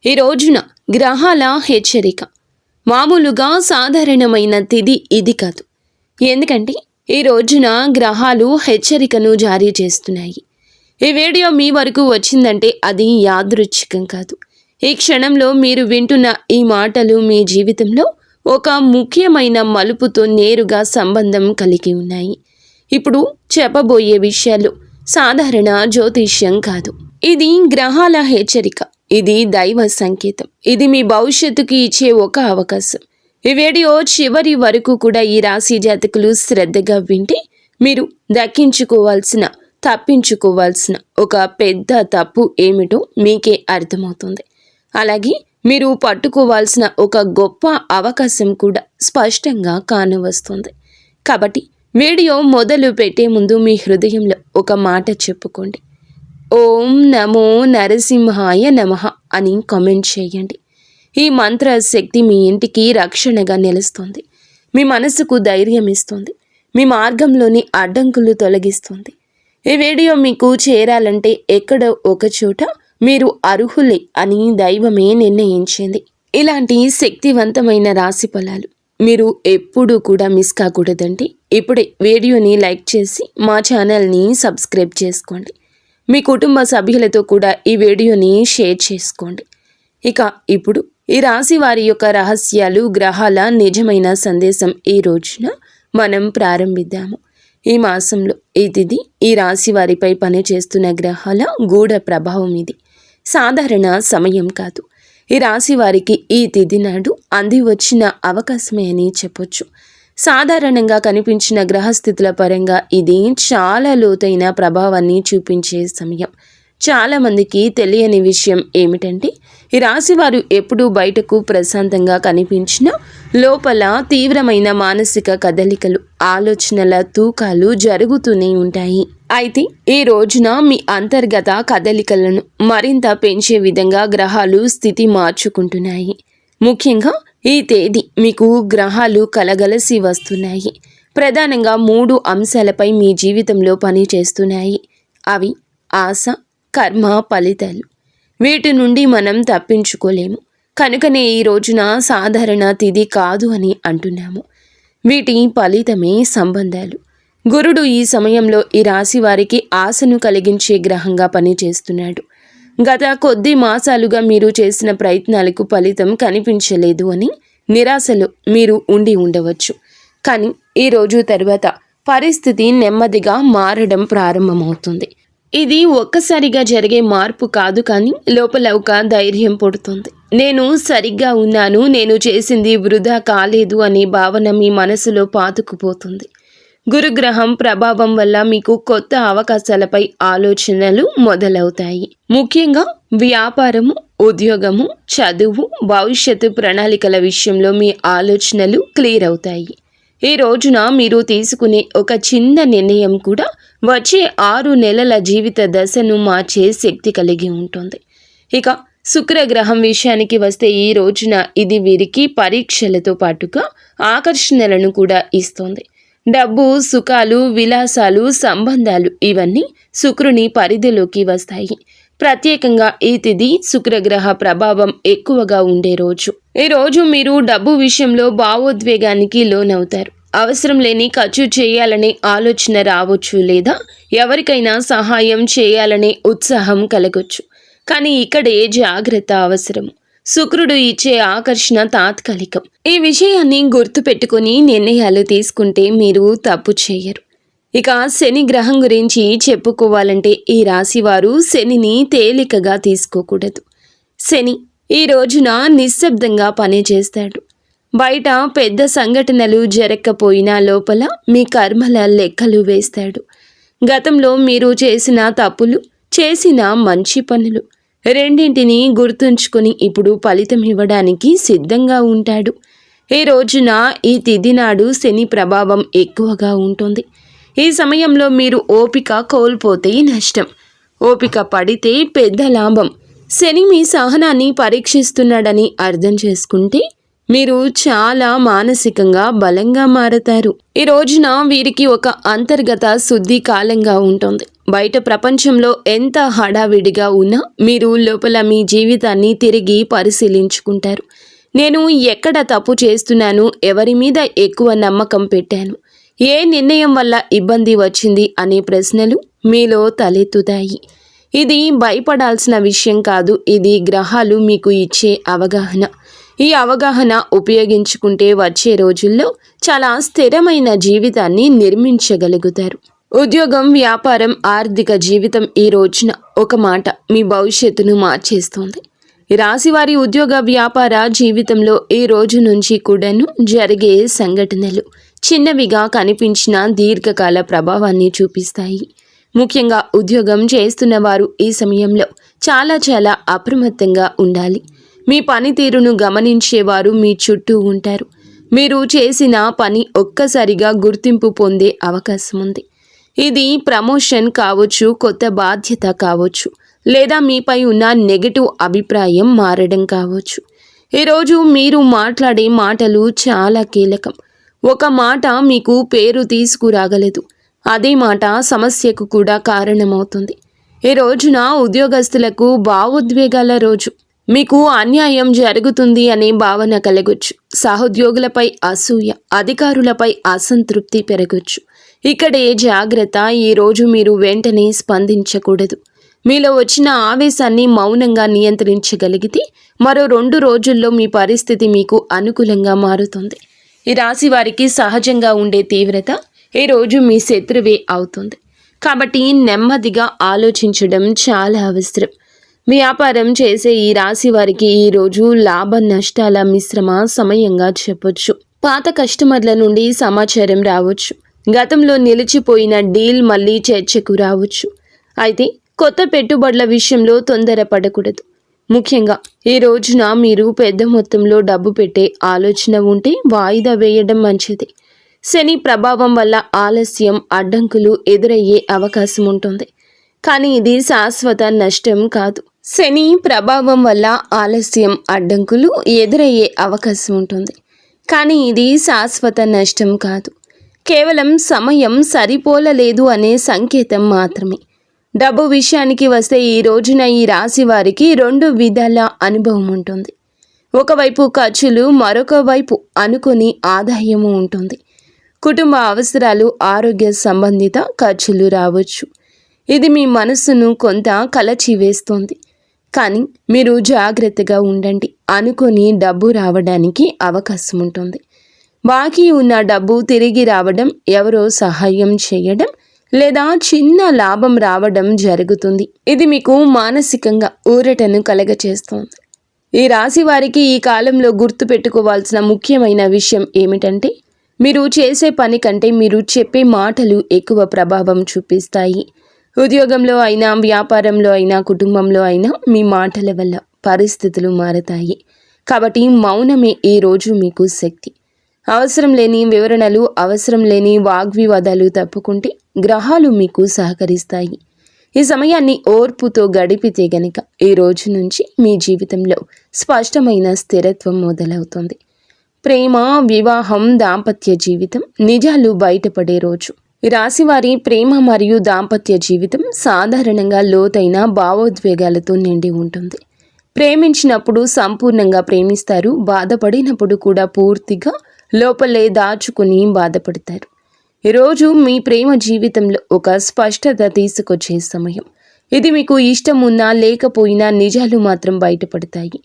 ఈ రోజున గ్రహాల హెచ్చరిక మామూలుగా సాధారణమైన తిథి ఇది కాదు. ఎందుకంటే ఈ రోజున గ్రహాలు హెచ్చరికను జారీ చేస్తున్నాయి. ఈ వీడియో మీ వరకు వచ్చిందంటే అది యాదృచ్ఛికం కాదు. ఈ క్షణంలో మీరు వింటున్న ఈ మాటలు మీ జీవితంలో ఒక ముఖ్యమైన మలుపుతో నేరుగా సంబంధం కలిగి ఉన్నాయి. ఇప్పుడు చెప్పబోయే విషయాలు సాధారణ జ్యోతిష్యం కాదు. ఇది గ్రహాల హెచ్చరిక. ఇది దైవ సంకేతం. ఇది మీ భవిష్యత్తుకి ఇచ్చే ఒక అవకాశం. ఈ వీడియో చివరి వరకు కూడా ఈ రాశి జాతకులు శ్రద్ధగా వింటే మీరు తప్పించుకోవాల్సిన ఒక పెద్ద తప్పు ఏమిటో మీకే అర్థమవుతుంది. అలాగే మీరు పట్టుకోవాల్సిన ఒక గొప్ప అవకాశం కూడా స్పష్టంగా కానవస్తుంది. కాబట్టి వీడియో మొదలు పెట్టే ముందు మీ హృదయంలో ఒక మాట చెప్పుకోండి. ఓం నమో నరసింహాయ నమః అని కామెంట్ చేయండి. ఈ మంత్ర శక్తి మీ ఇంటికి రక్షణగా నిలుస్తుంది. మీ మనసుకు ధైర్యం ఇస్తుంది. మీ మార్గంలోని అడ్డంకులు తొలగిస్తుంది. ఈ వీడియో మీకు చేరాలంటే ఎక్కడో ఒక చోట మీరు అర్హులే అని దైవమే నిర్ణయించింది. ఇలాంటి శక్తివంతమైన రాశి ఫలాలు మీరు ఎప్పుడూ కూడా మిస్ కాకూడదంటే ఇప్పుడే వీడియోని లైక్ చేసి మా ఛానల్ని సబ్స్క్రైబ్ చేసుకోండి. మీ కుటుంబ సభ్యులతో కూడా ఈ వీడియోని షేర్ చేసుకోండి. ఇక ఇప్పుడు ఈ రాశి వారి యొక్క రహస్యాలు, గ్రహాల నిజమైన సందేశం ఈ రోజున మనం ప్రారంభిద్దాము. ఈ మాసంలో ఈ తిథి ఈ రాశి వారిపై పనిచేస్తున్న గ్రహాల గూఢ ప్రభావం ఇది. సాధారణ సమయం కాదు. ఈ రాశి వారికి ఈ తిథి నాడు అంది వచ్చిన అవకాశమే అని చెప్పొచ్చు. సాధారణంగా కనిపించిన గ్రహస్థితుల పరంగా ఇది చాలా లోతైన ప్రభావాన్ని చూపించే సమయం. చాలామందికి తెలియని విషయం ఏమిటంటే ఈ రాశివారు ఎప్పుడూ బయటకు ప్రశాంతంగా కనిపించినా లోపల తీవ్రమైన మానసిక కదలికలు, ఆలోచనల తూకాలు జరుగుతూనే ఉంటాయి. అయితే ఈ రోజున మీ అంతర్గత కదలికలను మరింత పెంచే విధంగా గ్రహాలు స్థితి మార్చుకుంటున్నాయి. ముఖ్యంగా ఈ తేదీ మీకు గ్రహాలు కలగలసి వస్తున్నాయి. ప్రధానంగా 3 అంశాలపై మీ జీవితంలో పనిచేస్తున్నాయి. అవి ఆశ, కర్మ, ఫలితాలు. వీటి నుండి మనం తప్పించుకోలేము. కనుకనే ఈ రోజున సాధారణ తిథి కాదు అని అంటున్నాము. వీటి ఫలితమే సంబంధాలు. గురుడు ఈ సమయంలో ఈ రాశి వారికి ఆశను కలిగించే గ్రహంగా పనిచేస్తున్నాడు. గత కొద్ది మాసాలుగా మీరు చేసిన ప్రయత్నాలకు ఫలితం కనిపించలేదు అని నిరాశలో మీరు ఉండి ఉండవచ్చు. కానీ ఈ రోజు తర్వాత పరిస్థితి నెమ్మదిగా మారడం ప్రారంభమవుతుంది. ఇది ఒక్కసారిగా జరిగే మార్పు కాదు, కానీ లోపల ఒక ధైర్యం పుడుతుంది. నేను సరిగ్గా ఉన్నాను, నేను చేసింది వృధా కాలేదు అనే భావన మీ మనసులో పాతుకుపోతుంది. గురుగ్రహం ప్రభావం వల్ల మీకు కొత్త అవకాశాలపై ఆలోచనలు మొదలవుతాయి. ముఖ్యంగా వ్యాపారము, ఉద్యోగము, చదువు, భవిష్యత్తు ప్రణాళికల విషయంలో మీ ఆలోచనలు క్లియర్ అవుతాయి. ఈ రోజున మీరు తీసుకునే ఒక చిన్న నిర్ణయం కూడా వచ్చే 6 నెలల జీవిత దశను మార్చే శక్తి కలిగి ఉంటుంది. ఇక శుక్రగ్రహం విషయానికి వస్తే ఈ రోజున ఇది వీరికి పరీక్షలతో పాటుగా ఆకర్షణలను కూడా ఇస్తుంది. డబ్బు, సుఖాలు, విలాసాలు, సంబంధాలు ఇవన్నీ శుక్రుని పరిధిలోకి వస్తాయి. ప్రత్యేకంగా ఈ తిథి శుక్రగ్రహ ప్రభావం ఎక్కువగా ఉండే రోజు. ఈ రోజు మీరు డబ్బు విషయంలో భావోద్వేగానికి లోనవుతారు. అవసరం లేని ఖర్చు చేయాలనే ఆలోచన రావచ్చు, లేదా ఎవరికైనా సహాయం చేయాలనే ఉత్సాహం కలగొచ్చు. కానీ ఇక్కడే జాగ్రత్త అవసరం. శుక్రుడు ఇచ్చే ఆకర్షణ తాత్కాలికం. ఈ విషయాన్ని గుర్తుపెట్టుకుని నిర్ణయాలు తీసుకుంటే మీరు తప్పు చేయరు. ఇక శని గ్రహం గురించి చెప్పుకోవాలంటే ఈ రాశివారు శనిని తేలికగా తీసుకోకూడదు. శని ఈ రోజున నిశ్శబ్దంగా పనిచేస్తాడు. బయట పెద్ద సంఘటనలు జరగకపోయినా లోపల మీ కర్మల లెక్కలు వేస్తాడు. గతంలో మీరు చేసిన తప్పులు, చేసిన మంచి పనులు రెండింటినీ గుర్తుంచుకొని ఇప్పుడు ఫలితం ఇవ్వడానికి సిద్ధంగా ఉంటాడు. ఈ రోజున ఈ తిథి నాడు శని ప్రభావం ఎక్కువగా ఉంటుంది. ఈ సమయంలో మీరు ఓపిక కోల్పోతే నష్టం, ఓపిక పడితే పెద్ద లాభం. శని మీ సహనాన్ని పరీక్షిస్తున్నాడని అర్థం చేసుకుంటే మీరు చాలా మానసికంగా బలంగా మారతారు. ఈ రోజున వీరికి ఒక అంతర్గత శుద్ధి కాలంగా ఉంటుంది. బయట ప్రపంచంలో ఎంత హడావిడిగా ఉన్నా మీరు లోపల మీ జీవితాన్ని తిరిగి పరిశీలించుకుంటారు. నేను ఎక్కడ తప్పు చేస్తున్నాను, ఎవరి మీద ఎక్కువ నమ్మకం పెట్టాను, ఏ నిర్ణయం వల్ల ఇబ్బంది వచ్చింది అనే ప్రశ్నలు మీలో తలెత్తుతాయి. ఇది భయపడాల్సిన విషయం కాదు, ఇది గ్రహాలు మీకు ఇచ్చే అవగాహన. ఈ అవగాహన ఉపయోగించుకుంటే వచ్చే రోజుల్లో చాలా స్థిరమైన జీవితాన్ని నిర్మించగలుగుతారు. ఉద్యోగం, వ్యాపారం, ఆర్థిక జీవితం ఈ రోజున ఒక మాట మీ భవిష్యత్తును మార్చేస్తోంది. ఈ రాశివారి ఉద్యోగ వ్యాపార జీవితంలో ఈ రోజు నుంచి కూడాను జరిగే సంఘటనలు చిన్నవిగా కనిపించిన దీర్ఘకాల ప్రభావాన్ని చూపిస్తాయి. ముఖ్యంగా ఉద్యోగం చేస్తున్న వారు ఈ సమయంలో చాలా అప్రమత్తంగా ఉండాలి. మీ పనితీరును గమనించేవారు మీ చుట్టూ ఉంటారు. మీరు చేసిన పని ఒక్కసారిగా గుర్తింపు పొందే అవకాశం ఉంది. ఇది ప్రమోషన్ కావచ్చు, కొత్త బాధ్యత కావచ్చు, లేదా మీపై ఉన్న నెగటివ్ అభిప్రాయం మారడం కావచ్చు. ఈరోజు మీరు మాట్లాడే మాటలు చాలా కీలకం. ఒక మాట మీకు పేరు తీసుకురాగలదు, అదే మాట సమస్యకు కూడా కారణమవుతుంది. ఈ రోజున ఉద్యోగస్తులకు భావోద్వేగాల రోజు. మీకు అన్యాయం జరుగుతుంది అనే భావన కలగొచ్చు. సహోద్యోగులపై అసూయ, అధికారులపై అసంతృప్తి పెరగొచ్చు. ఇక్కడే జాగ్రత్త. ఈరోజు మీరు వెంటనే స్పందించకూడదు. మీలో వచ్చిన ఆవేశాన్ని మౌనంగా నియంత్రించగలిగితే మరో 2 రోజుల్లో మీ పరిస్థితి మీకు అనుకూలంగా మారుతుంది. ఈ రాశి వారికి సహజంగా ఉండే తీవ్రత ఈరోజు మీ శత్రువే అవుతుంది. కాబట్టి నెమ్మదిగా ఆలోచించడం చాలా అవసరం. వ్యాపారం చేసే ఈ రాశి వారికి ఈరోజు లాభ నష్టాల మిశ్రమ సమయంగా చెప్పొచ్చు. పాత కస్టమర్ల నుండి సమాచారం రావచ్చు. గతంలో నిలిచిపోయిన డీల్ మళ్ళీ చర్చకు రావచ్చు. అయితే కొత్త పెట్టుబడుల విషయంలో తొందరపడకూడదు. ముఖ్యంగా ఈ రోజున మీరు పెద్ద మొత్తంలో డబ్బు పెట్టే ఆలోచన ఉంటే వాయిదా వేయడం మంచిది. శని ప్రభావం వల్ల ఆలస్యం, అడ్డంకులు ఎదురయ్యే అవకాశం ఉంటుంది. కానీ ఇది శాశ్వత నష్టం కాదు. శని ప్రభావం వల్ల ఆలస్యం, అడ్డంకులు ఎదురయ్యే అవకాశం ఉంటుంది. కానీ ఇది శాశ్వత నష్టం కాదు. కేవలం సమయం సరిపోలలేదు అనే సంకేతం మాత్రమే. డబ్బు విషయానికి వస్తే ఈ రోజున ఈ రాశి వారికి 2 విధాల అనుభవం ఉంటుంది. ఒకవైపు ఖర్చులు, మరొక వైపు అనుకోని ఆదాయము ఉంటుంది. కుటుంబ అవసరాలు, ఆరోగ్య సంబంధిత ఖర్చులు రావచ్చు. ఇది మీ మనస్సును కొంత కలచివేస్తోంది. కానీ మీరు జాగ్రత్తగా ఉండండి. అనుకోని డబ్బు రావడానికి అవకాశం ఉంటుంది. బాకీ ఉన్న డబ్బు తిరిగి రావడం, ఎవరో సహాయం చేయడం, లేదా చిన్న లాభం రావడం జరుగుతుంది. ఇది మీకు మానసికంగా ఊరటను కలగచేస్తుంది. ఈ రాశి వారికి ఈ కాలంలో గుర్తుపెట్టుకోవాల్సిన ముఖ్యమైన విషయం ఏమిటంటే, మీరు చేసే పని కంటే మీరు చెప్పే మాటలు ఎక్కువ ప్రభావం చూపిస్తాయి. ఉద్యోగంలో అయినా, వ్యాపారంలో అయినా, కుటుంబంలో అయినా మీ మాటల వల్ల పరిస్థితులు మారతాయి. కాబట్టి మౌనమే ఈరోజు మీకు శక్తి. అవసరం లేని వివరణలు, అవసరం లేని వాగ్వివాదాలు తప్పుకుంటే గ్రహాలు మీకు సహకరిస్తాయి. ఈ సమయాన్ని ఓర్పుతో గడిపితే గనక ఈ రోజు నుంచి మీ జీవితంలో స్పష్టమైన స్థిరత్వం మొదలవుతుంది. ప్రేమ, వివాహం, దాంపత్య జీవితం నిజాలు బయటపడే రోజు. ఈ రాశివారి ప్రేమ మరియు దాంపత్య జీవితం సాధారణంగా లోతైన భావోద్వేగాలతో నిండి ఉంటుంది. ప్రేమించినప్పుడు సంపూర్ణంగా ప్రేమిస్తారు. బాధపడినప్పుడు కూడా పూర్తిగా లోపలే దాచుకుని బాధపడతారు. ఈరోజు మీ ప్రేమ జీవితంలో ఒక స్పష్టత తీసుకొచ్చే సమయం. ఇది మీకు ఇష్టం ఉన్నా లేకపోయినా నిజాలు మాత్రం బయటపడతాయి.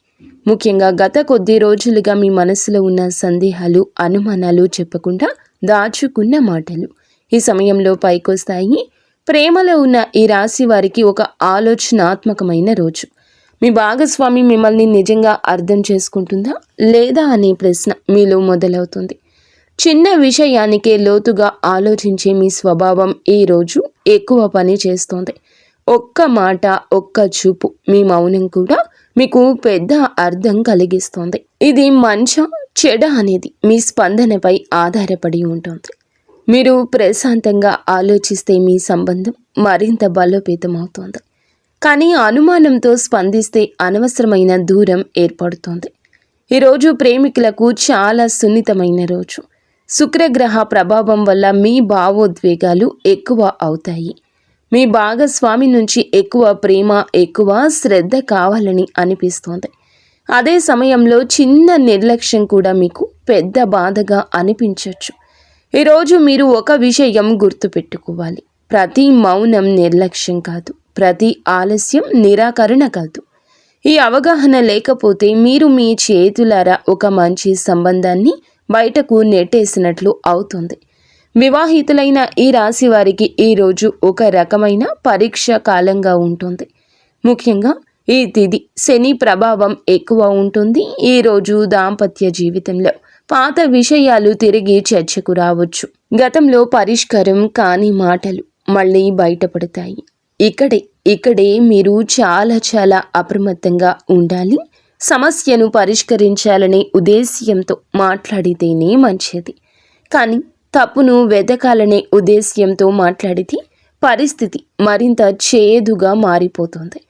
ముఖ్యంగా గత కొద్ది రోజులుగా మీ మనసులో ఉన్న సందేహాలు, అనుమానాలు చెప్పకుండా దాచుకున్న మాటలు ఈ సమయంలో పైకొస్తాయి. ప్రేమలో ఉన్న ఈ రాశి వారికి ఒక ఆలోచనాత్మకమైన రోజు. మీ భాగస్వామి మిమ్మల్ని నిజంగా అర్థం చేసుకుంటుందా లేదా అనే ప్రశ్న మీలో మొదలవుతుంది. చిన్న విషయానికే లోతుగా ఆలోచించే మీ స్వభావం ఈరోజు ఎక్కువ పని చేస్తోంది. ఒక్క మాట, ఒక్క చూపు, మీ మౌనం కూడా మీకు పెద్ద అర్థం కలిగిస్తోంది. ఇది మంచా చెడా అనేది మీ స్పందనపై ఆధారపడి ఉంటుంది. మీరు ప్రశాంతంగా ఆలోచిస్తే మీ సంబంధం మరింత బలోపేతమవుతోంది. కానీ అనుమానంతో స్పందిస్తే అనవసరమైన దూరం ఏర్పడుతోంది. ఈరోజు ప్రేమికులకు చాలా సున్నితమైన రోజు. శుక్రగ్రహ ప్రభావం వల్ల మీ భావోద్వేగాలు ఎక్కువ అవుతాయి. మీ భాగస్వామి నుంచి ఎక్కువ ప్రేమ, ఎక్కువ శ్రద్ధ కావాలని అనిపిస్తోంది. అదే సమయంలో చిన్న నిర్లక్ష్యం కూడా మీకు పెద్ద బాధగా అనిపించవచ్చు. ఈరోజు మీరు ఒక విషయం గుర్తుపెట్టుకోవాలి. ప్రతి మౌనం నిర్లక్ష్యం కాదు, ప్రతి ఆలస్యం నిరాకరణ కాదు. ఈ అవగాహన లేకపోతే మీరు మీ చేతులారా ఒక మంచి సంబంధాన్ని బయటకు నెట్టేసినట్లు అవుతుంది. వివాహితులైన ఈ రాశి వారికి ఈరోజు ఒక రకమైన పరీక్ష కాలంగా ఉంటుంది. ముఖ్యంగా ఈ తిథి శని ప్రభావం ఎక్కువ ఉంటుంది. ఈరోజు దాంపత్య జీవితంలో పాత విషయాలు తిరిగి చర్చకు రావచ్చు. గతంలో పరిష్కారం కాని మాటలు మళ్ళీ బయటపడతాయి. ఇక్కడే మీరు చాలా అప్రమత్తంగా ఉండాలి. సమస్యను పరిష్కరించాలనే ఉద్దేశ్యంతో మాట్లాడితేనే మంచిది. కానీ తప్పును వెతకాలనే ఉద్దేశ్యంతో మాట్లాడితే పరిస్థితి మరింత చేదుగా మారిపోతుంది.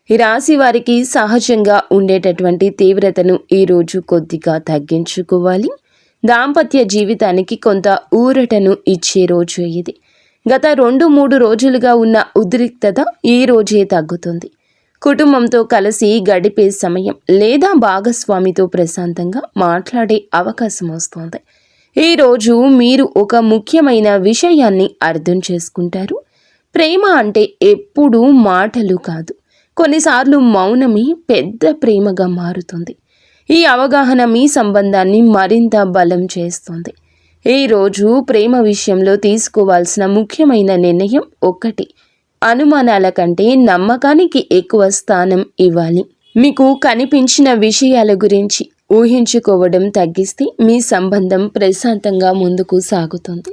ఈ రాశి వారికి సహజంగా ఉండేటటువంటి తీవ్రతను ఈరోజు కొద్దిగా తగ్గించుకోవాలి. దాంపత్య జీవితానికి కొంత ఊరటను ఇచ్చే రోజు ఇది. గత 2-3 రోజులుగా ఉన్న ఉద్రిక్తత ఈ రోజే తగ్గుతుంది. కుటుంబంతో కలిసి గడిపే సమయం లేదా భాగస్వామితో ప్రశాంతంగా మాట్లాడే అవకాశం వస్తుంది. ఈరోజు మీరు ఒక ముఖ్యమైన విషయాన్ని అర్థం చేసుకుంటారు. ప్రేమ అంటే ఎప్పుడూ మాటలు కాదు, కొన్నిసార్లు మౌనమే పెద్ద ప్రేమగా మారుతుంది. ఈ అవగాహన మీ సంబంధాన్ని మరింత బలం చేస్తుంది. ఈరోజు ప్రేమ విషయంలో తీసుకోవాల్సిన ముఖ్యమైన నిర్ణయం ఒకటి. అనుమానాల కంటే నమ్మకానికి ఎక్కువ స్థానం ఇవ్వాలి. మీకు కనిపించిన విషయాల గురించి ఊహించుకోవడం తగ్గిస్తే మీ సంబంధం ప్రశాంతంగా ముందుకు సాగుతుంది.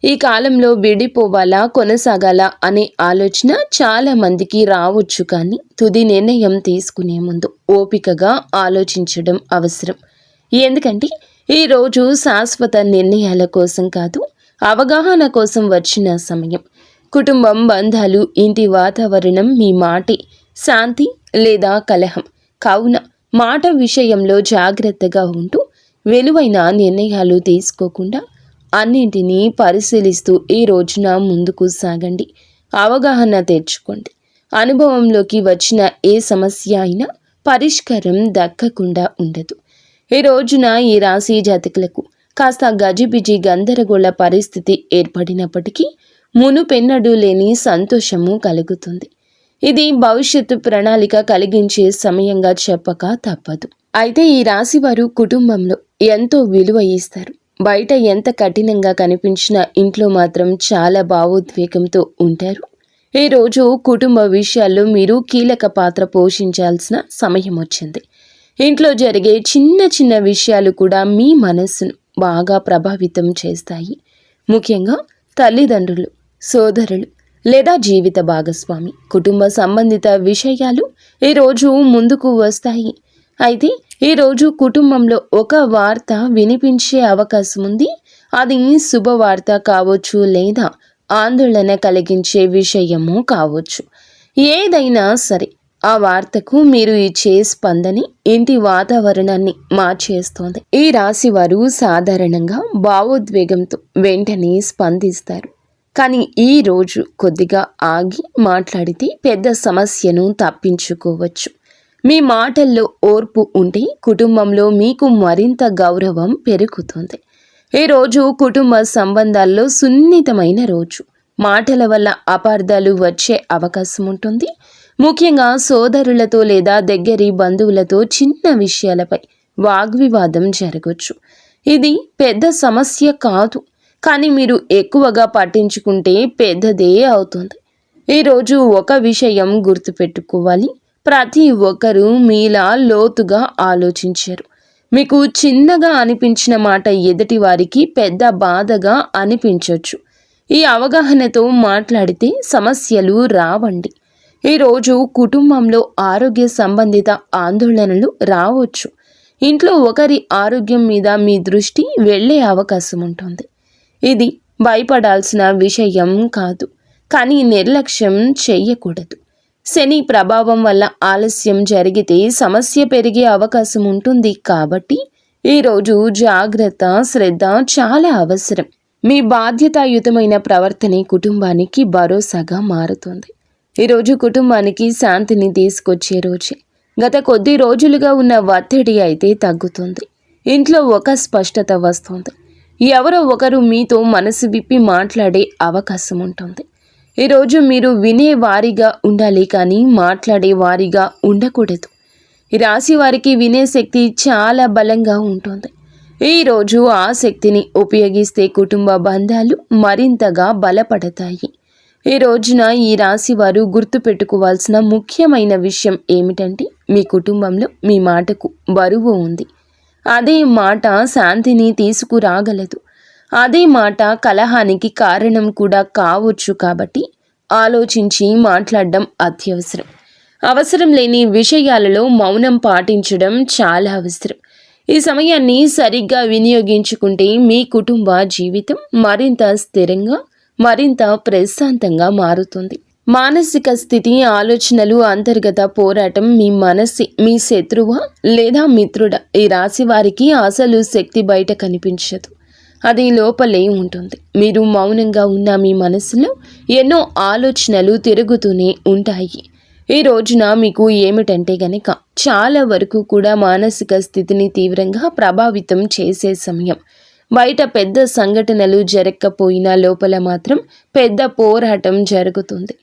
ఈ కాలంలో విడిపోవాలా కొనసాగాలా అనే ఆలోచన చాలా మందికి రావచ్చు. కానీ తుది నిర్ణయం తీసుకునే ముందు ఓపికగా ఆలోచించడం అవసరం. ఎందుకంటే ఈరోజు శాశ్వత నిర్ణయాల కోసం కాదు, అవగాహన కోసం వచ్చిన సమయం. కుటుంబం, బంధాలు, ఇంటి వాతావరణం మీ మాటే శాంతి లేదా కలహం. కావున మాట విషయంలో జాగ్రత్తగా ఉంటూ విలువైన నిర్ణయాలు తీసుకోకుండా అన్నింటినీ పరిశీలిస్తూ ఈ రోజున ముందుకు సాగండి. అవగాహన తెచ్చుకోండి. అనుభవంలోకి వచ్చిన ఏ సమస్య అయినా పరిష్కారం దక్కకుండా ఉండదు. ఈ రోజున ఈ రాశి జాతకులకు కాస్త గజిబిజి గందరగోళ పరిస్థితి ఏర్పడినప్పటికీ మునుపెన్నడూ లేని సంతోషము కలుగుతుంది. ఇది భవిష్యత్తు ప్రణాళిక కలిగించే సమయంగా చెప్పక తప్పదు. అయితే ఈ రాశి వారు కుటుంబంలో ఎంతో విలువ ఇస్తారు. బయట ఎంత కఠినంగా కనిపించినా ఇంట్లో మాత్రం చాలా భావోద్వేగంతో ఉంటారు. ఈరోజు కుటుంబ విషయాల్లో మీరు కీలక పాత్ర పోషించాల్సిన సమయం వచ్చింది. ఇంట్లో జరిగే చిన్న విషయాలు కూడా మీ మనస్సును బాగా ప్రభావితం చేస్తాయి. ముఖ్యంగా తల్లిదండ్రులు, సోదరులు లేదా జీవిత భాగస్వామి, కుటుంబ సంబంధిత విషయాలు ఈరోజు ముందుకు వస్తాయి. అయితే ఈరోజు కుటుంబంలో ఒక వార్త వినిపించే అవకాశం ఉంది. అది శుభవార్త కావచ్చు లేదా ఆందోళన కలిగించే విషయము కావచ్చు. ఏదైనా సరే ఆ వార్తకు మీరు ఇచ్చే స్పందని ఇంటి వాతావరణాన్ని మార్చేస్తోంది. ఈ రాశి వారు సాధారణంగా భావోద్వేగంతో వెంటనే స్పందిస్తారు. కానీ ఈ రోజు కొద్దిగా ఆగి మాట్లాడితే పెద్ద సమస్యను తప్పించుకోవచ్చు. మీ మాటల్లో ఓర్పు ఉంటే కుటుంబంలో మీకు మరింత గౌరవం పెరుగుతుంది. ఈ రోజు కుటుంబ సంబంధాల్లో సున్నితమైన రోజు. మాటల వల్ల అపార్థాలు వచ్చే అవకాశం ఉంటుంది. ముఖ్యంగా సోదరులతో లేదా దగ్గరి బంధువులతో చిన్న విషయాలపై వాగ్వివాదం జరగవచ్చు. ఇది పెద్ద సమస్య కాదు, కానీ మీరు ఎక్కువగా పట్టించుకుంటే పెద్దదే అవుతుంది. ఈరోజు ఒక విషయం గుర్తుపెట్టుకోవాలి. ప్రతి ఒక్కరూ మీలా లోతుగా ఆలోచించారు. మీకు చిన్నగా అనిపించిన మాట ఎదుటి వారికి పెద్ద బాధగా అనిపించవచ్చు. ఈ అవగాహనతో మాట్లాడితే సమస్యలు రావండి. ఈరోజు కుటుంబంలో ఆరోగ్య సంబంధిత ఆందోళనలు రావచ్చు. ఇంట్లో ఒకరి ఆరోగ్యం మీద మీ దృష్టి వెళ్ళే అవకాశం ఉంటుంది. ఇది భయపడాల్సిన విషయం కాదు, కానీ నిర్లక్ష్యం చేయకూడదు. శని ప్రభావం వల్ల ఆలస్యం జరిగితే సమస్య పెరిగే అవకాశం ఉంటుంది. కాబట్టి ఈరోజు జాగ్రత్త, శ్రద్ధ చాలా అవసరం. మీ బాధ్యతాయుతమైన ప్రవర్తనే కుటుంబానికి భరోసాగా మారుతుంది. ఈరోజు కుటుంబానికి శాంతిని తీసుకొచ్చే రోజే. గత కొద్ది రోజులుగా ఉన్న ఒత్తిడి అయితే తగ్గుతుంది. ఇంట్లో ఒక స్పష్టత వస్తుంది. ఎవరో ఒకరు మీతో మనసు విప్పి మాట్లాడే అవకాశం ఉంటుంది. ఈరోజు మీరు వినే వారిగా ఉండాలి, కానీ మాట్లాడే వారిగా ఉండకూడదు. ఈ రాశి వారికి వినే శక్తి చాలా బలంగా ఉంటుంది. ఈరోజు ఆ శక్తిని ఉపయోగిస్తే కుటుంబ బంధాలు మరింతగా బలపడతాయి. ఈ రోజున ఈ రాశి వారు గుర్తుపెట్టుకోవాల్సిన ముఖ్యమైన విషయం ఏమిటంటే, మీ కుటుంబంలో మీ మాటకు బరువు ఉంది. అదే మాట శాంతిని తీసుకురాగలదు. అదే మాట కలహానికి కారణం కూడా కావచ్చు. కాబట్టి ఆలోచించి మాట్లాడడం అత్యవసరం. అవసరం లేని విషయాలలో మౌనం పాటించడం చాలా అవసరం. ఈ సమయాన్ని సరిగ్గా వినియోగించుకుంటే మీ కుటుంబ జీవితం మరింత స్థిరంగా, మరింత ప్రశాంతంగా మారుతుంది. మానసిక స్థితి, ఆలోచనలు, అంతర్గత పోరాటం, మీ మనస్సు మీ శత్రువా లేదా మిత్రుడా? ఈ రాశి వారికి అసలు శక్తి బయట కనిపించదు. అది లోపలే ఉంటుంది. మీరు మౌనంగా ఉన్న మీ మనసులో ఎన్నో ఆలోచనలు తిరుగుతూనే ఉంటాయి. ఈ రోజున మీకు ఏమిటంటే గనక చాలా వరకు కూడా మానసిక స్థితిని తీవ్రంగా ప్రభావితం చేసే సమయం. బయట పెద్ద సంఘటనలు జరగకపోయినా లోపల మాత్రం పెద్ద పోరాటం జరుగుతుంది.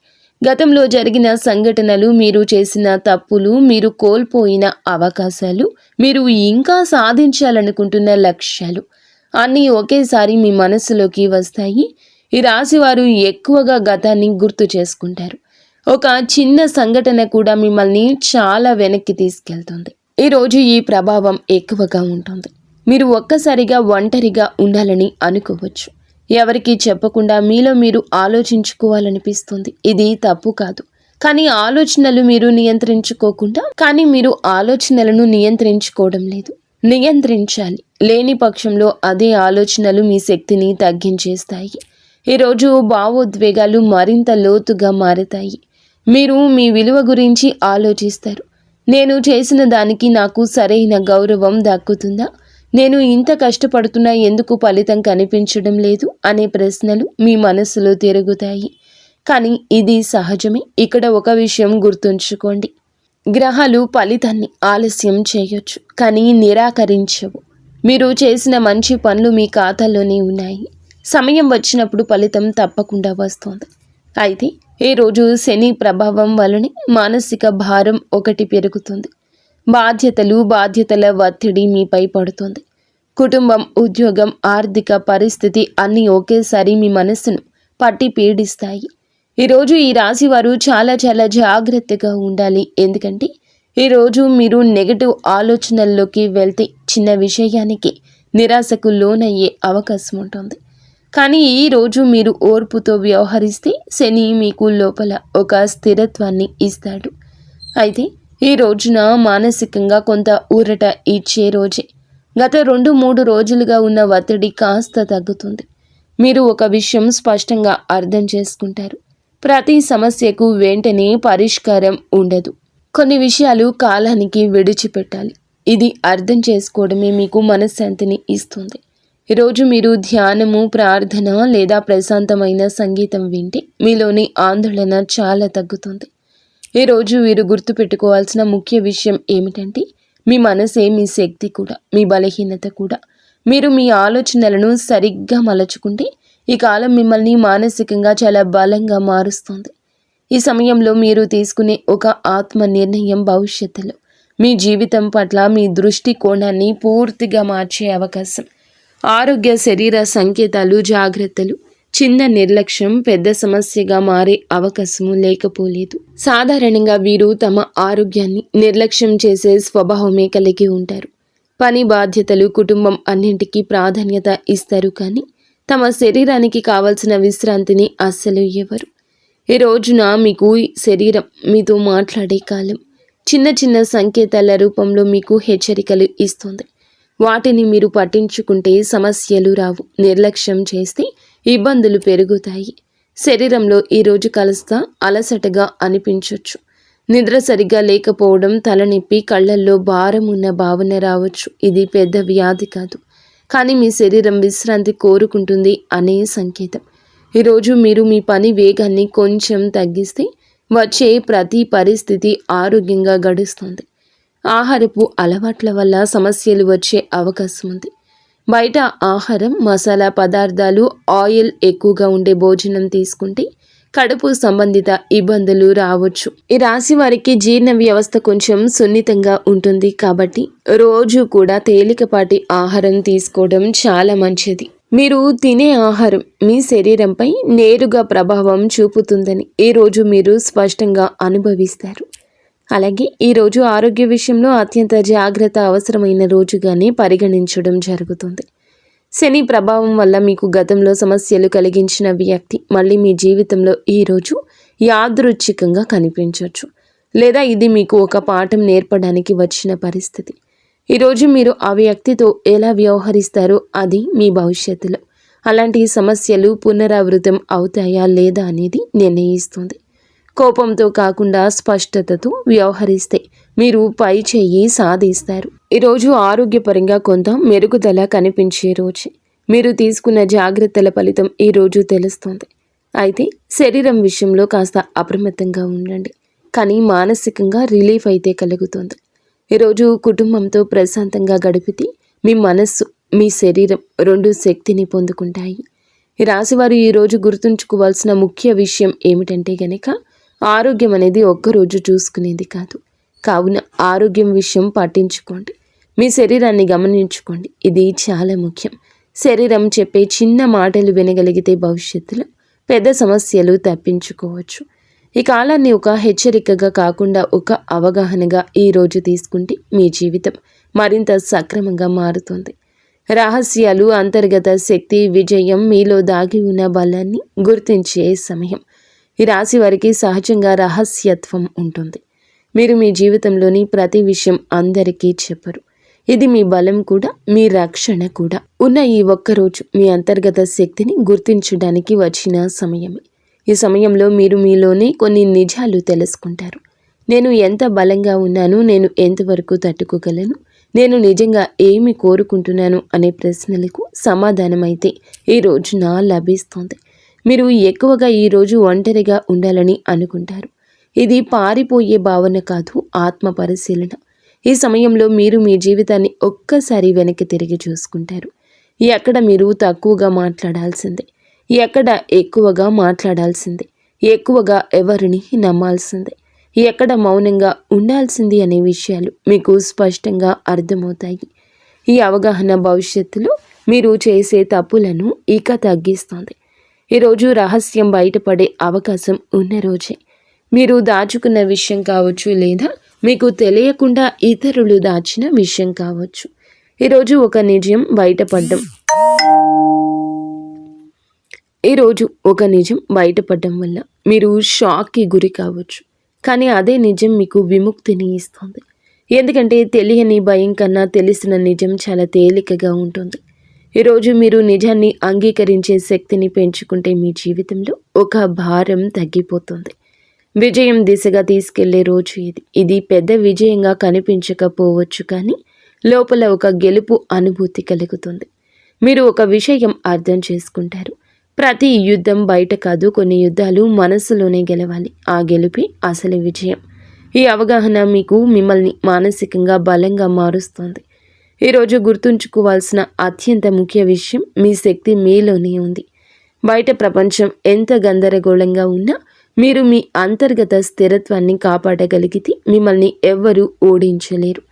గతంలో జరిగిన సంఘటనలు, మీరు చేసిన తప్పులు, మీరు కోల్పోయిన అవకాశాలు, మీరు ఇంకా సాధించాలనుకుంటున్న లక్ష్యాలు అన్నీ ఒకేసారి మీ మనసులోకి వస్తాయి. ఈ రాశివారు ఎక్కువగా గతాన్ని గుర్తు చేసుకుంటారు. ఒక చిన్న సంఘటన కూడా మిమ్మల్ని చాలా వెనక్కి తీసుకెళ్తుంది. ఈరోజు ఈ ప్రభావం ఎక్కువగా ఉంటుంది. మీరు ఒక్కసారిగా ఒంటరిగా ఉండాలని అనుకోవచ్చు. ఎవరికి చెప్పకుండా మీలో మీరు ఆలోచించుకోవాలనిపిస్తుంది. ఇది తప్పు కాదు. కానీ మీరు ఆలోచనలను నియంత్రించుకోవడం లేదు. నియంత్రించాలి. లేని పక్షంలో అదే ఆలోచనలు మీ శక్తిని తగ్గించేస్తాయి. ఈరోజు భావోద్వేగాలు మరింత లోతుగా మారతాయి. మీరు మీ విలువ గురించి ఆలోచిస్తారు. నేను చేసిన దానికి నాకు సరైన గౌరవం దక్కుతుందా? నేను ఇంత కష్టపడుతున్నా ఎందుకు ఫలితం కనిపించడం లేదు అనే ప్రశ్నలు మీ మనసులో తిరుగుతాయి. కానీ ఇది సహజమే. ఇక్కడ ఒక విషయం గుర్తుంచుకోండి. గ్రహాలు ఫలితాన్ని ఆలస్యం చేయొచ్చు, కానీ నిరాకరించవు. మీరు చేసిన మంచి పనులు మీ ఖాతాలోనే ఉన్నాయి. సమయం వచ్చినప్పుడు ఫలితం తప్పకుండా వస్తుంది. అయితే ఈ రోజు శని ప్రభావం వలన మానసిక భారం ఒకటి పెరుగుతుంది. బాధ్యతల ఒత్తిడి మీపై పడుతుంది. కుటుంబం, ఉద్యోగం, ఆర్థిక పరిస్థితి అన్నీ ఒకేసారి మీ మనస్సును పట్టి పీడిస్తాయి. ఈరోజు ఈ రాశి వారు చాలా జాగ్రత్తగా ఉండాలి. ఎందుకంటే ఈరోజు మీరు నెగటివ్ ఆలోచనల్లోకి వెళ్తే చిన్న విషయానికి నిరాశకు లోనయ్యే అవకాశం ఉంటుంది. కానీ ఈరోజు మీరు ఓర్పుతో వ్యవహరిస్తే శని మీకు లోపల ఒక స్థిరత్వాన్ని ఇస్తాడు. అయితే ఈ రోజున మానసికంగా కొంత ఊరట ఇచ్చే రోజే. గత 2-3 రోజులుగా ఉన్న ఒత్తిడి కాస్త తగ్గుతుంది. మీరు ఒక విషయం స్పష్టంగా అర్థం చేసుకుంటారు. ప్రతి సమస్యకు వెంటనే పరిష్కారం ఉండదు. కొన్ని విషయాలు కాలానికి విడిచిపెట్టాలి. ఇది అర్థం చేసుకోవడమే మీకు మనశ్శాంతిని ఇస్తుంది. ఈరోజు మీరు ధ్యానము, ప్రార్థన లేదా ప్రశాంతమైన సంగీతం వింటే మీలోని ఆందోళన చాలా తగ్గుతుంది. ఈరోజు వీరు గుర్తుపెట్టుకోవాల్సిన ముఖ్య విషయం ఏమిటంటే, మీ మనసే మీ శక్తి కూడా, మీ బలహీనత కూడా. మీరు మీ ఆలోచనలను సరిగ్గా మలచుకుంటే ఈ కాలం మిమ్మల్ని మానసికంగా చాలా బలంగా మారుస్తుంది. ఈ సమయంలో మీరు తీసుకునే ఒక ఆత్మ నిర్ణయం భవిష్యత్తులో మీ జీవితం పట్ల మీ దృష్టికోణాన్ని పూర్తిగా మార్చే అవకాశం. ఆరోగ్య, శరీర సంకేతాలు, జాగ్రత్తలు. చిన్న నిర్లక్ష్యం పెద్ద సమస్యగా మారే అవకాశము లేకపోలేదు. సాధారణంగా వీరు తమ ఆరోగ్యాన్ని నిర్లక్ష్యం చేసే స్వభావమే కలిగి ఉంటారు. పని, బాధ్యతలు, కుటుంబం అన్నింటికీ ప్రాధాన్యత ఇస్తారు, కానీ తమ శరీరానికి కావలసిన విశ్రాంతిని అస్సలు ఇవ్వరు. ఈ రోజున మీకు శరీరం మీతో మాట్లాడే కాలం. చిన్న సంకేతాల రూపంలో మీకు హెచ్చరికలు ఇస్తుంది. వాటిని మీరు పట్టించుకుంటే సమస్యలు రావు. నిర్లక్ష్యం చేస్తే ఇబ్బందులు పెరుగుతాయి. శరీరంలో ఈరోజు కాస్త అలసటగా అనిపించవచ్చు. నిద్ర సరిగ్గా లేకపోవడం, తలనొప్పి, కళ్ళల్లో భారం ఉన్న భావన రావచ్చు. ఇది పెద్ద వ్యాధి కాదు, కానీ మీ శరీరం విశ్రాంతి కోరుకుంటుంది అనే సంకేతం. ఈరోజు మీరు మీ పని వేగాన్ని కొంచెం తగ్గిస్తే వచ్చే ప్రతి పరిస్థితి ఆరోగ్యంగా గడుస్తుంది. ఆహారపు అలవాట్ల వల్ల సమస్యలు వచ్చే అవకాశం ఉంది. బయట ఆహారం, మసాలా పదార్థాలు, ఆయిల్ ఎక్కువగా ఉండే భోజనం తీసుకుంటే కడుపు సంబంధిత ఇబ్బందులు రావచ్చు. ఈ రాశి వారికి జీర్ణ వ్యవస్థ కొంచెం సున్నితంగా ఉంటుంది కాబట్టి రోజు కూడా తేలికపాటి ఆహారం తీసుకోవడం చాలా మంచిది. మీరు తినే ఆహారం మీ శరీరంపై నేరుగా ప్రభావం చూపుతుందని ఈరోజు మీరు స్పష్టంగా అనుభవిస్తారు. అలాగే ఈరోజు ఆరోగ్య విషయంలో అత్యంత జాగ్రత్త అవసరమైన రోజుగానే పరిగణించడం జరుగుతుంది. శని ప్రభావం వల్ల మీకు గతంలో సమస్యలు కలిగించిన వ్యక్తి మళ్ళీ మీ జీవితంలో ఈరోజు యాదృచ్ఛికంగా కనిపించవచ్చు, లేదా ఇది మీకు ఒక పాఠం నేర్పడానికి వచ్చిన పరిస్థితి. ఈరోజు మీరు ఆ వ్యక్తితో ఎలా వ్యవహరిస్తారో అది మీ భవిష్యత్తులో అలాంటి సమస్యలు పునరావృతం అవుతాయా లేదా అనేది నిర్ణయిస్తుంది. కోపంతో కాకుండా స్పష్టతతో వ్యవహరిస్తే మీరు పై చేయి సాధిస్తారు. ఈరోజు ఆరోగ్యపరంగా కొంత మెరుగుదల కనిపించే రోజు. మీరు తీసుకున్న జాగ్రత్తల ఫలితం ఈరోజు తెలుస్తుంది. అయితే శరీరం విషయంలో కాస్త అప్రమత్తంగా ఉండండి, కానీ మానసికంగా రిలీఫ్ అయితే కలుగుతుంది. ఈరోజు కుటుంబంతో ప్రశాంతంగా గడిపితే మీ మనస్సు, మీ శరీరం రెండు శక్తిని పొందుకుంటాయి. ఈ రాశివారు ఈరోజు గుర్తుంచుకోవాల్సిన ముఖ్య విషయం ఏమిటంటే గనక ఆరోగ్యం అనేది ఒక్కరోజు చూసుకునేది కాదు. కావున ఆరోగ్యం విషయం పట్టించుకోండి, మీ శరీరాన్ని గమనించుకోండి. ఇది చాలా ముఖ్యం. శరీరం చెప్పే చిన్న మాటలు వినగలిగితే భవిష్యత్తులో పెద్ద సమస్యలు తప్పించుకోవచ్చు. ఈ కాలాన్ని ఒక హెచ్చరికగా కాకుండా ఒక అవగాహనగా ఈరోజు తీసుకుంటే మీ జీవితం మరింత సక్రమంగా మారుతుంది. రహస్యాలు, అంతర్గత శక్తి, విజయం మీలో దాగి ఉన్న బలాన్ని గుర్తించే సమయం. ఈ రాశి వారికి సహజంగా రహస్యత్వం ఉంటుంది. మీరు మీ జీవితంలోని ప్రతి విషయం అందరికీ చెప్పరు. ఇది మీ బలం కూడా, మీ రక్షణ కూడా. ఉన్న ఈ ఒక్కరోజు మీ అంతర్గత శక్తిని గుర్తించడానికి వచ్చిన సమయమే. ఈ సమయంలో మీరు మీలోనే కొన్ని నిజాలు తెలుసుకుంటారు. నేను ఎంత బలంగా ఉన్నాను, నేను ఎంతవరకు తట్టుకోగలను, నేను నిజంగా ఏమి కోరుకుంటున్నాను అనే ప్రశ్నలకు సమాధానం అయితే ఈ రోజున లభిస్తుంది. మీరు ఎక్కువగా ఈరోజు ఒంటరిగా ఉండాలని అనుకుంటారు. ఇది పారిపోయే భావన కాదు, ఆత్మ పరిశీలన. ఈ సమయంలో మీరు మీ జీవితాన్ని ఒక్కసారి వెనక్కి తిరిగి చూసుకుంటారు. ఎక్కడ మీరు తక్కువగా మాట్లాడాల్సిందే, ఎక్కడ ఎక్కువగా మాట్లాడాల్సిందే, ఎక్కువగా ఎవరిని నమ్మాల్సిందే, ఎక్కడ మౌనంగా ఉండాల్సింది అనే విషయాలు మీకు స్పష్టంగా అర్థమవుతాయి. ఈ అవగాహన భవిష్యత్తులో మీరు చేసే తప్పులను ఇక తగ్గిస్తుంది. ఈరోజు రహస్యం బయటపడే అవకాశం ఉన్న రోజే. మీరు దాచుకున్న విషయం కావచ్చు, లేదా మీకు తెలియకుండా ఇతరులు దాచిన విషయం కావచ్చు. ఈరోజు ఒక నిజం బయటపడడం వల్ల మీరు షాక్కి గురి కావచ్చు, కానీ అదే నిజం మీకు విముక్తిని ఇస్తుంది. ఎందుకంటే తెలియని భయం కన్నా తెలిసిన నిజం చాలా తేలికగా ఉంటుంది. ఈరోజు మీరు నిజాన్ని అంగీకరించే శక్తిని పెంచుకుంటే మీ జీవితంలో ఒక భారం తగ్గిపోతుంది. విజయం దిశగా తీసుకెళ్లే రోజు ఇది. ఇది పెద్ద విజయంగా కనిపించకపోవచ్చు, కానీ లోపల ఒక గెలుపు అనుభూతి కలుగుతుంది. మీరు ఒక విషయం అర్థం చేసుకుంటారు. ప్రతి యుద్ధం బయట కాదు, కొన్ని యుద్ధాలు మనసులోనే గెలవాలి. ఆ గెలుపే అసలు విజయం. ఈ అవగాహన మిమ్మల్ని మానసికంగా బలంగా మారుస్తుంది. ఈరోజు గుర్తుంచుకోవాల్సిన అత్యంత ముఖ్య విషయం, మీ శక్తి మీలోనే ఉంది. బయట ప్రపంచం ఎంత గందరగోళంగా ఉన్నా మీరు మీ అంతర్గత స్థిరత్వాన్ని కాపాడగలిగితే మిమ్మల్ని ఎవ్వరూ ఓడించలేరు.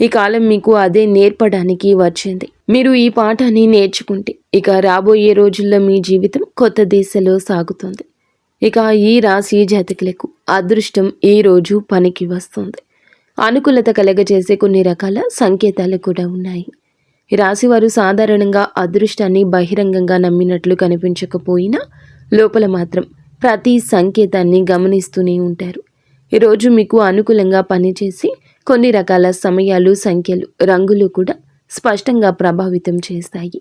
ఈ కాలం మీకు అదే నేర్పడానికి వచ్చింది. మీరు ఈ పాఠాన్ని నేర్చుకుంటే ఇక రాబోయే రోజుల్లో మీ జీవితం కొత్త దిశలో సాగుతుంది. ఇక ఈ రాశి జాతకులకు అదృష్టం ఈ రోజు పనికి వస్తుంది. అనుకూలత కలగజేసే కొన్ని రకాల సంకేతాలు కూడా ఉన్నాయి. ఈ రాశివారు సాధారణంగా అదృష్టాన్ని బహిరంగంగా నమ్మినట్లు కనిపించకపోయినా లోపల మాత్రం ప్రతి సంకేతాన్ని గమనిస్తూనే ఉంటారు. ఈరోజు మీకు అనుకూలంగా పనిచేసి కొన్ని రకాల సమయాలు, సంఖ్యలు, రంగులు కూడా స్పష్టంగా ప్రభావితం చేస్తాయి.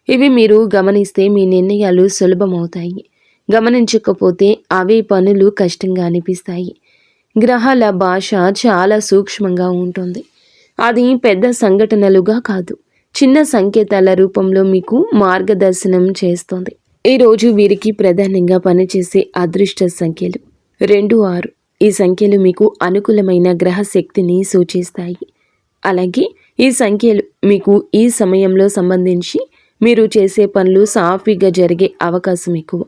ఇవి మీరు గమనిస్తే మీ నిర్ణయాలు సులభమవుతాయి. గమనించకపోతే అవే పనులు కష్టంగా అనిపిస్తాయి. గ్రహాల భాష చాలా సూక్ష్మంగా ఉంటుంది. అది పెద్ద సంఘటనలుగా కాదు, చిన్న సంకేతాల రూపంలో మీకు మార్గదర్శనం చేస్తోంది. ఈరోజు వీరికి ప్రధానంగా పనిచేసే అదృష్ట సంఖ్యలు 2, 6. ఈ సంఖ్యలు మీకు అనుకూలమైన గ్రహ శక్తిని సూచిస్తాయి. అలాగే ఈ సంఖ్యలు మీకు ఈ సమయంలో సంబంధించి మీరు చేసే పనులు సాఫీగా జరిగే అవకాశం ఎక్కువ.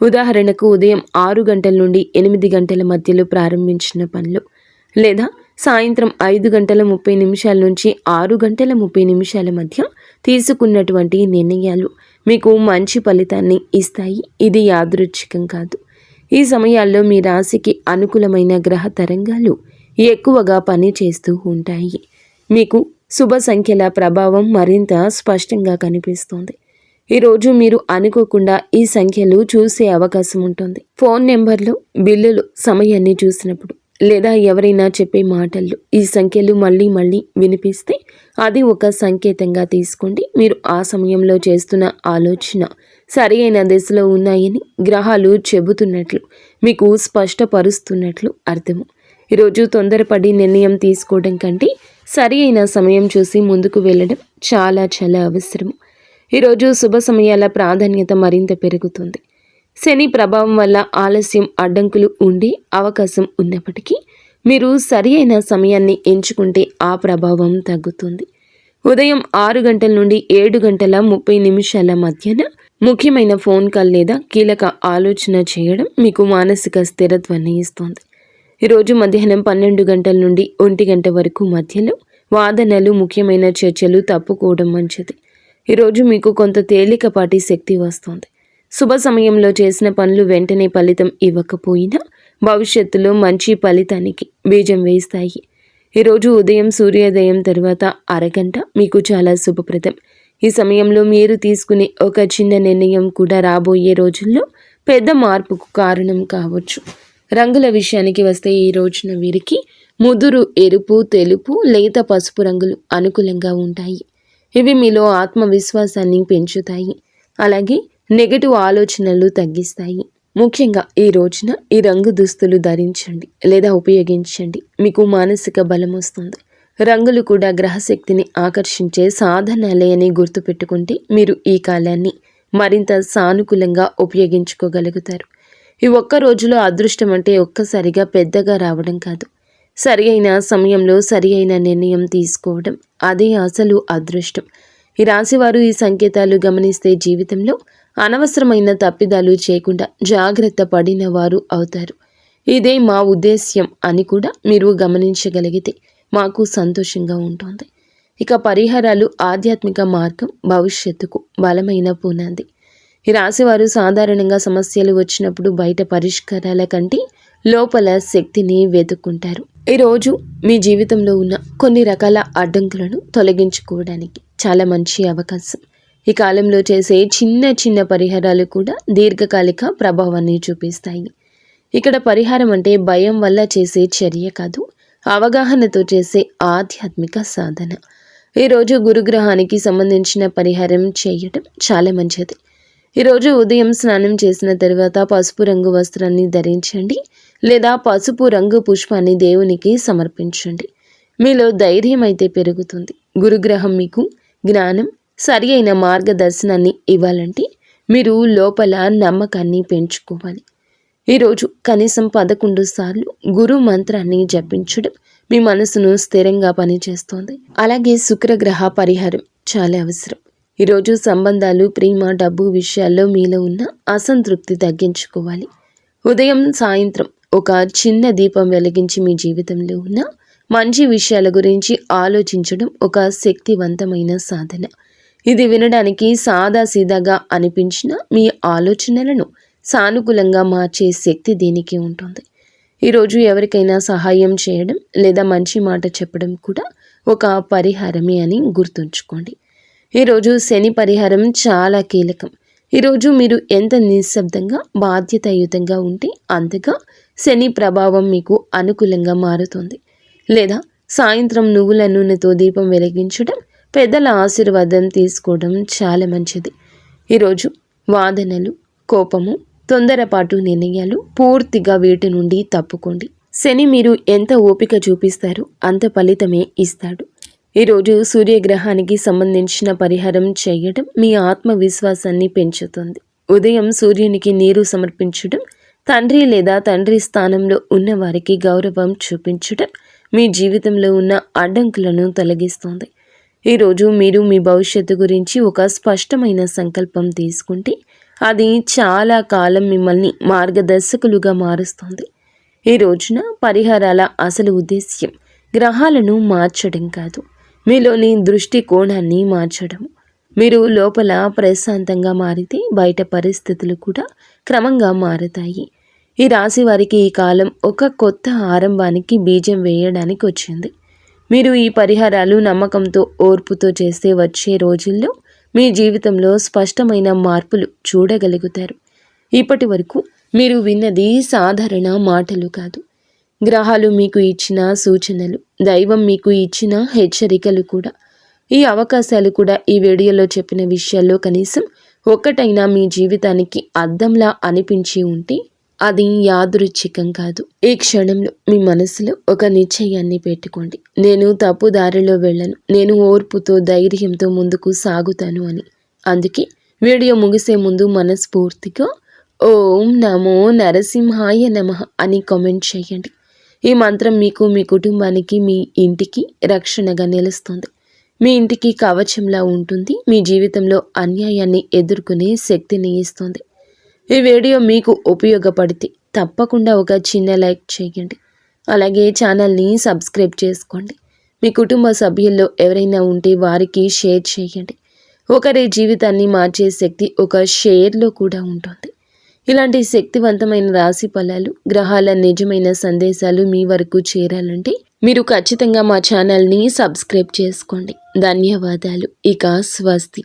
ఉదాహరణకు ఉదయం 6 గంటల నుండి 8 గంటల మధ్యలో ప్రారంభించిన పనులు, లేదా సాయంత్రం 5:30 నుంచి 6:30 మధ్య తీసుకున్నటువంటి నిర్ణయాలు మీకు మంచి ఫలితాన్ని ఇస్తాయి. ఇది యాదృచ్ఛికం కాదు. ఈ సమయాల్లో మీ రాశికి అనుకూలమైన గ్రహ తరంగాలు ఎక్కువగా పనిచేస్తూ ఉంటాయి. మీకు శుభ సంఖ్యల ప్రభావం మరింత స్పష్టంగా కనిపిస్తోంది. ఈరోజు మీరు అనుకోకుండా ఈ సంఖ్యలు చూసే అవకాశం ఉంటుంది. ఫోన్ నెంబర్లు, బిల్లులు సమయాన్ని చూసినప్పుడు, లేదా ఎవరైనా చెప్పే మాటల్లో ఈ సంఖ్యలు మళ్ళీ వినిపిస్తే అది ఒక సంకేతంగా తీసుకోండి. మీరు ఆ సమయంలో చేస్తున్న ఆలోచన సరి అయిన దిశలో ఉన్నాయని గ్రహాలు చెబుతున్నట్లు, మీకు స్పష్టపరుస్తున్నట్లు అర్థము. ఈరోజు తొందరపడి నిర్ణయం తీసుకోవడం కంటే సరి అయిన సమయం చూసి ముందుకు వెళ్ళడం చాలా అవసరం. ఈరోజు శుభ సమయాల ప్రాధాన్యత మరింత పెరుగుతుంది. శని ప్రభావం వల్ల ఆలస్యం, అడ్డంకులు ఉండే అవకాశం ఉన్నప్పటికీ మీరు సరి అయిన సమయాన్ని ఎంచుకుంటే ఆ ప్రభావం తగ్గుతుంది. ఉదయం 6 గంటల నుండి 7:30 మధ్యన ముఖ్యమైన ఫోన్ కాల్ లేదా కీలక ఆలోచన చేయడం మీకు మానసిక స్థిరత్వాన్ని ఇస్తుంది. ఈరోజు మధ్యాహ్నం 12 గంటల నుండి 1 గంట వరకు మధ్యలో వాదనలు, ముఖ్యమైన చర్చలు తప్పుకోవడం మంచిది. ఈరోజు మీకు కొంత తేలికపాటి శక్తి వస్తుంది. శుభ సమయంలో చేసిన పనులు వెంటనే ఫలితం ఇవ్వకపోయినా భవిష్యత్తులో మంచి ఫలితానికి బీజం వేస్తాయి. ఈరోజు ఉదయం సూర్యోదయం తర్వాత అరగంట మీకు చాలా శుభప్రదం. ఈ సమయంలో మీరు తీసుకునే ఒక చిన్న నిర్ణయం కూడా రాబోయే రోజుల్లో పెద్ద మార్పుకు కారణం కావచ్చు. రంగుల విషయానికి వస్తే ఈ రోజున వీరికి ముదురు, ఎరుపు, తెలుపు, లేత పసుపు రంగులు అనుకూలంగా ఉంటాయి. ఇవి మీలో ఆత్మవిశ్వాసాన్ని పెంచుతాయి. అలాగే నెగటివ్ ఆలోచనలు తగ్గిస్తాయి. ముఖ్యంగా ఈ రోజున ఈ రంగు దుస్తులు ధరించండి లేదా ఉపయోగించండి. మీకు మానసిక బలం వస్తుంది. రంగులు కూడా గ్రహశక్తిని ఆకర్షించే సాధనాలే అని గుర్తుపెట్టుకుంటే మీరు ఈ కాలాన్ని మరింత సానుకూలంగా ఉపయోగించుకోగలుగుతారు. ఈ ఒక్క రోజులో అదృష్టం అంటే ఒక్కసారిగా పెద్దగా రావడం కాదు, సరి అయిన సమయంలో సరి అయిన నిర్ణయం తీసుకోవడం, అదే అసలు అదృష్టం. ఈ రాశివారు ఈ సంకేతాలు గమనిస్తే జీవితంలో అనవసరమైన తప్పిదాలు చేయకుండా జాగ్రత్త పడిన వారు అవుతారు. ఇదే మా ఉద్దేశ్యం అని కూడా మీరు గమనించగలిగితే మాకు సంతోషంగా ఉంటుంది. ఇక పరిహారాలు, ఆధ్యాత్మిక మార్గం భవిష్యత్తుకు బలమైన పునాది. ఈ రాశివారు సాధారణంగా సమస్యలు వచ్చినప్పుడు బయట పరిష్కారాల కంటే లోపల శక్తిని వెతుక్కుంటారు. ఈరోజు మీ జీవితంలో ఉన్న కొన్ని రకాల అడ్డంకులను తొలగించుకోవడానికి చాలా మంచి అవకాశం. ఈ కాలంలో చేసే చిన్న పరిహారాలు కూడా దీర్ఘకాలిక ప్రభావాన్ని చూపిస్తాయి. ఇక్కడ పరిహారం అంటే భయం వల్ల చేసే చర్య కాదు, అవగాహనతో చేసే ఆధ్యాత్మిక సాధన. ఈరోజు గురుగ్రహానికి సంబంధించిన పరిహారం చేయటం చాలా మంచిది. ఈరోజు ఉదయం స్నానం చేసిన తర్వాత పసుపు రంగు వస్త్రాన్ని ధరించండి లేదా పసుపు రంగు పుష్పాన్ని దేవునికి సమర్పించండి. మీలో ధైర్యం అయితే పెరుగుతుంది. గురుగ్రహం మీకు జ్ఞానం, సరి అయిన మార్గదర్శనాన్ని ఇవ్వాలంటే మీరు లోపల నమ్మకాన్ని పెంచుకోవాలి. ఈరోజు కనీసం 11 సార్లు గురు మంత్రాన్ని జపించడం మీ మనసును స్థిరంగా పనిచేస్తోంది. అలాగే శుక్రగ్రహ పరిహారం చాలా అవసరం. ఈరోజు సంబంధాలు, ప్రేమ, డబ్బు విషయాల్లో మీలో ఉన్న అసంతృప్తి తగ్గించుకోవాలి. ఉదయం, సాయంత్రం ఒక చిన్న దీపం వెలిగించి మీ జీవితంలో ఉన్న మంచి విషయాల గురించి ఆలోచించడం ఒక శక్తివంతమైన సాధన. ఇది వినడానికి సాదాసీదాగా అనిపించిన మీ ఆలోచనలను సానుకూలంగా మార్చే శక్తి దీనికి ఉంటుంది. ఈరోజు ఎవరికైనా సహాయం చేయడం లేదా మంచి మాట చెప్పడం కూడా ఒక పరిహారమే అని గుర్తుంచుకోండి. ఈరోజు శని పరిహారం చాలా కీలకం. ఈరోజు మీరు ఎంత నిశ్శబ్దంగా, బాధ్యతాయుతంగా ఉంటే అంతగా శని ప్రభావం మీకు అనుకూలంగా మారుతుంది. లేదా సాయంత్రం నువ్వుల నూనెతో దీపం వెలిగించడం, పెద్దల ఆశీర్వాదం తీసుకోవడం చాలా మంచిది. ఈరోజు వాదనలు, కోపము, తొందరపాటు నిర్ణయాలు పూర్తిగా వీటి నుండి తప్పుకోండి. శని మీరు ఎంత ఓపిక చూపిస్తారో అంత ఫలితమే ఇస్తాడు. ఈరోజు సూర్యగ్రహానికి సంబంధించిన పరిహారం చేయడం మీ ఆత్మవిశ్వాసాన్ని పెంచుతుంది. ఉదయం సూర్యునికి నీరు సమర్పించడం, తండ్రి లేదా తండ్రి స్థానంలో ఉన్న వారికి గౌరవం చూపించడం మీ జీవితంలో ఉన్న అడ్డంకులను తొలగిస్తుంది. ఈరోజు మీరు మీ భవిష్యత్తు గురించి ఒక స్పష్టమైన సంకల్పం తీసుకుంటే అది చాలా కాలం మిమ్మల్ని మార్గదర్శకులుగా మారుస్తుంది. ఈ రోజున పరిహారాల అసలు ఉద్దేశ్యం గ్రహాలను మార్చడం కాదు, మీలోని దృష్టికోణాన్ని మార్చడం. మీరు లోపల ప్రశాంతంగా మారితే బయట పరిస్థితులు కూడా క్రమంగా మారుతాయి. ఈ రాశి వారికి ఈ కాలం ఒక కొత్త ఆరంభానికి బీజం వేయడానికి వచ్చింది. మీరు ఈ పరిహారాలు నమ్మకంతో, ఓర్పుతో చేస్తే వచ్చే రోజుల్లో మీ జీవితంలో స్పష్టమైన మార్పులు చూడగలుగుతారు. ఇప్పటి వరకు మీరు విన్నది సాధారణ మాటలు కాదు, గ్రహాలు మీకు ఇచ్చిన సూచనలు, దైవం మీకు ఇచ్చిన హెచ్చరికలు కూడా. ఈ అవకాశాలు కూడా ఈ వీడియోలో చెప్పిన విషయాల్లో కనీసం ఒక్కటైనా మీ జీవితానికి అద్దంలా అనిపించి ఉంటే అది యాదృచ్ఛికం కాదు. ఈ క్షణంలో మీ మనసులో ఒక నిశ్చయాన్ని పెట్టుకోండి, నేను తప్పు దారిలో వెళ్ళను, నేను ఓర్పుతో ధైర్యంతో ముందుకు సాగుతాను అని. అందుకే వీడియో ముగిసే ముందు మనస్ఫూర్తిగా ఓం నమో నరసింహాయ నమః అని కామెంట్ చేయండి. ఈ మంత్రం మీకు, మీ కుటుంబానికి, మీ ఇంటికి రక్షణగా నిలుస్తుంది. మీ ఇంటికి కవచంలా ఉంటుంది. మీ జీవితంలో అన్యాయాన్ని ఎదుర్కొనే శక్తిని ఇస్తుంది. ఈ వీడియో మీకు ఉపయోగపడితే తప్పకుండా ఒక చిన్న లైక్ చేయండి. అలాగే ఛానల్ని సబ్స్క్రైబ్ చేసుకోండి. మీ కుటుంబ సభ్యుల్లో ఎవరైనా ఉంటే వారికి షేర్ చేయండి. ఒకరి జీవితాన్ని మార్చే శక్తి ఒక షేర్లో కూడా ఉంటుంది. ఇలాంటి శక్తివంతమైన రాశి ఫలాలు, గ్రహాల నిజమైన సందేశాలు మీ వరకు చేరాలంటే మీరు ఖచ్చితంగా మా ఛానల్ని సబ్స్క్రైబ్ చేసుకోండి. ధన్యవాదాలు. ఇక స్వస్తి.